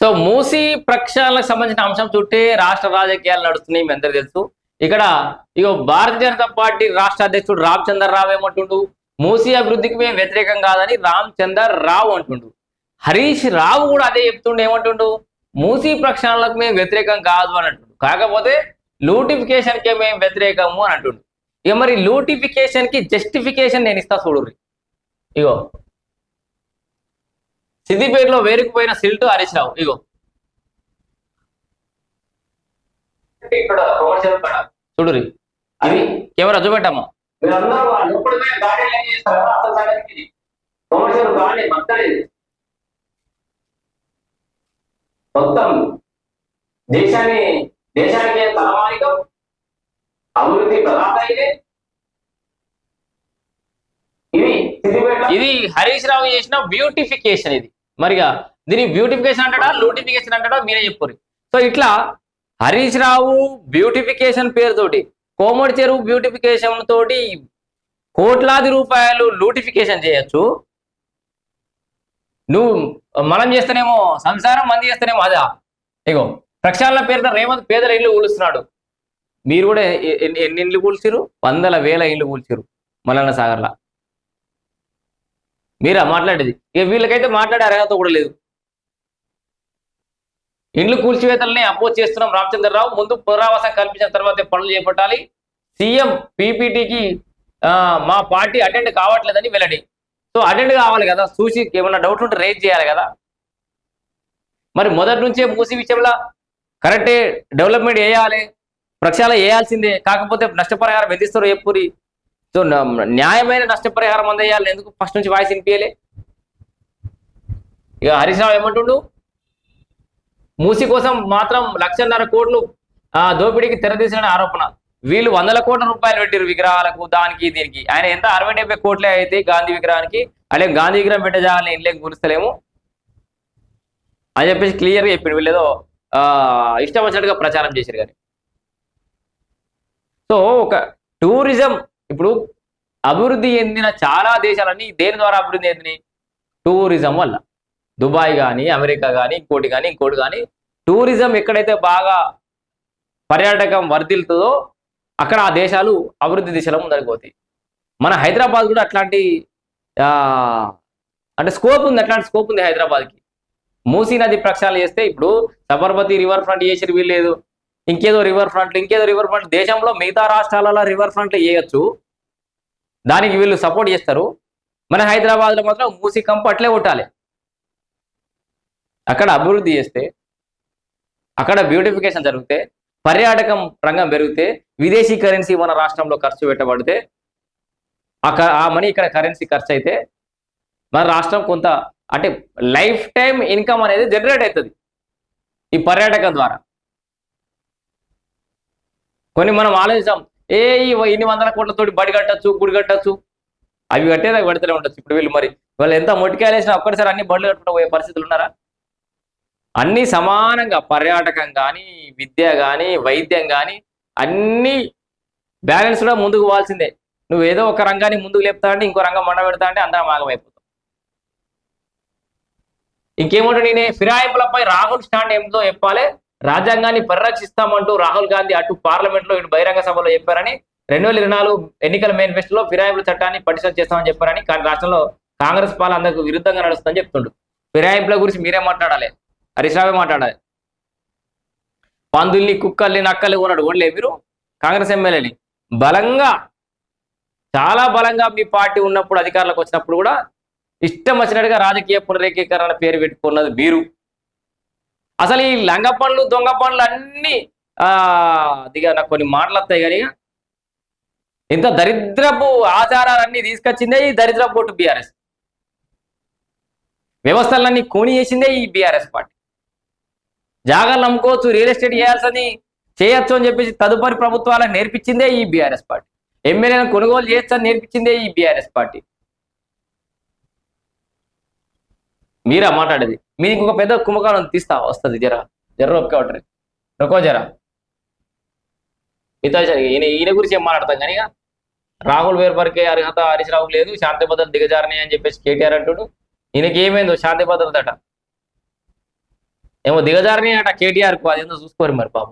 So Musi ప్రక్షాళనకు సంబంధించిన అంశం చుట్టే రాష్ట్ర రాజకీయాలు నడుస్తున్నాయి, మీ అందరికీ తెలుసు. ఇక్కడ ఇగో భారతీయ జనతా పార్టీ రాష్ట్ర అధ్యక్షుడు రామచందర్ రావు ఏమంటుండు, మూసీ అభివృద్ధికి మేము వ్యతిరేకం కాదని రామచందర్ రావు అంటుండు. హరీష్ రావు కూడా అదే చెప్తుండు, ఏమంటుండు, మూసీ ప్రక్షాళనకు మేము వ్యతిరేకం కాదు అని అంటుండు, కాకపోతే లూటిఫికేషన్కే మేము వ్యతిరేకము అని అంటుండు. ఇక మరి లూటిఫికేషన్ కి జస్టిఫికేషన్ నేను ఇస్తా చూడుర్రి. ఇగో సిద్దిపేటలో వేరుకుపోయిన సిల్టు హరీష్ రావు. ఇగో ఇక్కడ చూడురి, అది కెమెరా చూపెట్టమ్మా. మొత్తం దేశానికి తలమానికం అభివృద్ధి ప్రదాత ఇది హరీష్ రావు చేసిన బ్యూటిఫికేషన్. ఇది మరిగా దీని బ్యూటిఫికేషన్ అంటాడా లూటిఫికేషన్ అంటాడా మీరే చెప్పుకోరు. సో ఇట్లా హరీష్ రావు బ్యూటిఫికేషన్ పేరుతోటి, కోమటి చెరువు బ్యూటిఫికేషన్ తోటి కోట్లాది రూపాయలు లూటిఫికేషన్ చేయొచ్చు. నువ్వు మనం చేస్తేనేమో సంసారం, మంది చేస్తేనేమో అదా. ఇగో ప్రక్షాళన పేరుతో రేవంత్ పేదల ఇల్లు కూలుస్తున్నాడు. మీరు కూడా ఎన్ని ఇల్లు కూల్చిరు? 100,000 ఇల్లు కూల్చిరు మల్లన్న సాగర్లా. మీరా మాట్లాడేది? ఇక వీళ్ళకైతే మాట్లాడే అర్హత కూడా లేదు. ఇండ్లు కూల్చివేతలనే అపోజ్ చేస్తున్నాం రామచంద్రరావు, ముందు పునరావాసం కల్పించిన తర్వాత పనులు చేపట్టాలి. సీఎం పీపీటీకి మా పార్టీ అటెండ్ కావట్లేదని వెల్లడి. సో అటెండ్ కావాలి కదా, చూసి ఏమన్నా డౌట్ ఉంటే రేజ్ చేయాలి కదా. మరి మొదటి నుంచే మూసీ విషయంలో కరెక్టే డెవలప్మెంట్ చేయాలి, ప్రక్షాళన చేయాల్సిందే. కాకపోతే నష్టపరిహారం విధిస్తారో చెప్పురి. సో న్యాయమైన నష్టపరిహారం అందజేయాలి, ఎందుకు ఫస్ట్ నుంచి వాయిస్ వినిపించలే? ఇక హరీష్ రావు ఏమంటుండు, మూసీ కోసం మాత్రం 1,50,000 కోట్లు దోపిడీకి తెరదీసిన ఆరోపణ. వీళ్ళు 100 కోట్ల రూపాయలు పెట్టారు విగ్రహాలకు, దానికి దీనికి. ఆయన ఎంత 60-70 కోట్లే అయితే గాంధీ విగ్రహానికి, అలాగే గాంధీ విగ్రహం పెట్టజాలని ఇంట్లోకి కూలుస్తలేము అని చెప్పేసి క్లియర్గా చెప్పిండు. వీళ్ళు ఏదో ఇష్టం వచ్చినట్టుగా ప్రచారం చేశారు. కానీ సో ఒక టూరిజం ఇప్పుడు అభివృద్ధి చెందిన చాలా దేశాలన్నీ దేని ద్వారా అభివృద్ధి చెందినాయి? టూరిజం వల్ల. దుబాయ్ కానీ, అమెరికా కానీ, ఇంకోటి కానీ టూరిజం ఎక్కడైతే బాగా పర్యాటకం వర్ధిల్తుందో అక్కడ ఆ దేశాలు అభివృద్ధి దిశలో ముందడిపోతాయి. మన హైదరాబాద్ కూడా అట్లాంటి అంటే స్కోప్ ఉంది, అట్లాంటి స్కోప్ ఉంది హైదరాబాద్కి. మూసీ నది ప్రక్షాళన చేస్తే ఇప్పుడు సబర్మతి రివర్ ఫ్రంట్ చేసి వీల్లేదు, ఇంకేదో రివర్ ఫ్రంట్ దేశంలో మిగతా రాష్ట్రాలలో రివర్ ఫ్రంట్లు చేయొచ్చు, దానికి వీళ్ళు సపోర్ట్ చేస్తారు. మన హైదరాబాద్లో మాత్రం మూసీ కంపు అట్లే కొట్టాలి. అక్కడ అభివృద్ధి చేస్తే, అక్కడ బ్యూటిఫికేషన్ జరిగితే, పర్యాటకం రంగం పెరిగితే, విదేశీ కరెన్సీ మన రాష్ట్రంలో ఖర్చు పెట్టబడితే, ఆ మనీ ఇక్కడ కరెన్సీ ఖర్చు అయితే మన రాష్ట్రం కొంత అంటే లైఫ్ టైం ఇన్కమ్ అనేది జనరేట్ అవుతుంది ఈ పర్యాటకం ద్వారా. కొన్ని మనం ఆలోచిస్తాం, ఇన్ని 100 కోట్లతోటి బడి కట్టచ్చు, గుడి కట్టచ్చు, అవి కట్టేది అవి కడితేనే ఉండొచ్చు. ఇప్పుడు వాళ్ళు ఎంత మొట్టికాయలు వేసినా ఒక్కటిసారి అన్ని బడులు కట్టుకుంటూ పోయే పరిస్థితులు ఉన్నారా? అన్ని సమానంగా పర్యాటకం కానీ, విద్య కానీ, వైద్యం కానీ అన్ని బ్యాలెన్స్గా ముందుకు పోవాల్సిందే. నువ్వు ఏదో ఒక రంగాన్ని ముందుకు లేపుతా అంటే ఇంకో రంగం మండ పెడతా అంటే అందరం ఆగమైపోతాం. ఇంకేమంటే నేనే ఫిరాయింపులపై రాహుల్ స్టాండ్ ఏమిటో చెప్పాలి, రాజ్యాంగాన్ని పరిరక్షిస్తామంటూ రాహుల్ గాంధీ అటు పార్లమెంట్లో ఇటు బహిరంగ సభలో చెప్పారని, 2024 ఎన్నికల మేనిఫెస్టోలో ఫిరాయింపుల చట్టాన్ని పటిష్టం చేస్తామని చెప్పారని, కానీ రాష్ట్రంలో కాంగ్రెస్ పాలన అందరికి విరుద్ధంగా నడుస్తుందని చెప్తుండు. ఫిరాయింపుల గురించి మీరే మాట్లాడాలి, హరీష్ రావే మాట్లాడాలి. పందుల్ని, కుక్కల్ని, నక్కల్ని కొన్నాడు ఓన్లే మీరు కాంగ్రెస్ ఎమ్మెల్యేని. బలంగా, చాలా బలంగా మీ పార్టీ ఉన్నప్పుడు అధికారంలోకి వచ్చినప్పుడు కూడా ఇష్టం వచ్చినట్టుగా రాజకీయ పునరేకీకరణ పేరు పెట్టుకున్నది మీరు. అసలు ఈ లంగ పనులు, దొంగ పనులు అన్నీ దిగా నాకు కొన్ని మాటలు వస్తాయి. కానీ ఇంత దరిద్రపు ఆచారాలన్నీ తీసుకొచ్చిందే ఈ దరిద్రపు ఓటు బీఆర్ఎస్. వ్యవస్థలన్నీ కూని చేసిందే ఈ బీఆర్ఎస్ పార్టీ. జాగాలు నమ్ముకోవచ్చు, రియల్ ఎస్టేట్ చేయాల్సింది చేయొచ్చు అని చెప్పేసి తదుపరి ప్రభుత్వాలకు నేర్పించిందే ఈ బీఆర్ఎస్ పార్టీ. ఎమ్మెల్యేలను కొనుగోలు చేయొచ్చని నేర్పించిందే ఈ బీఆర్ఎస్ పార్టీ. మీరా మాట్లాడేది? మీకు ఒక పెద్ద కుంభకాలం తీస్తా వస్తుంది. జర ఒప్పుకే ఉంటారు రొక్కో జరా మిగతా ఈయన గురించి ఏం మాట్లాడతాం. కానీ రాహుల్ వేర్పరికే అర్హత హరీష్ రావుకు లేదు, శాంతి భద్రతలు దిగజారని అని చెప్పేసి కేటీఆర్ అంటుడు. ఈయనకి ఏమైందో శాంతి భద్రత అట. ఏమో దిగజారిని అట కేటీఆర్ కు అదేందో చూసుకోరు మరి పాపం.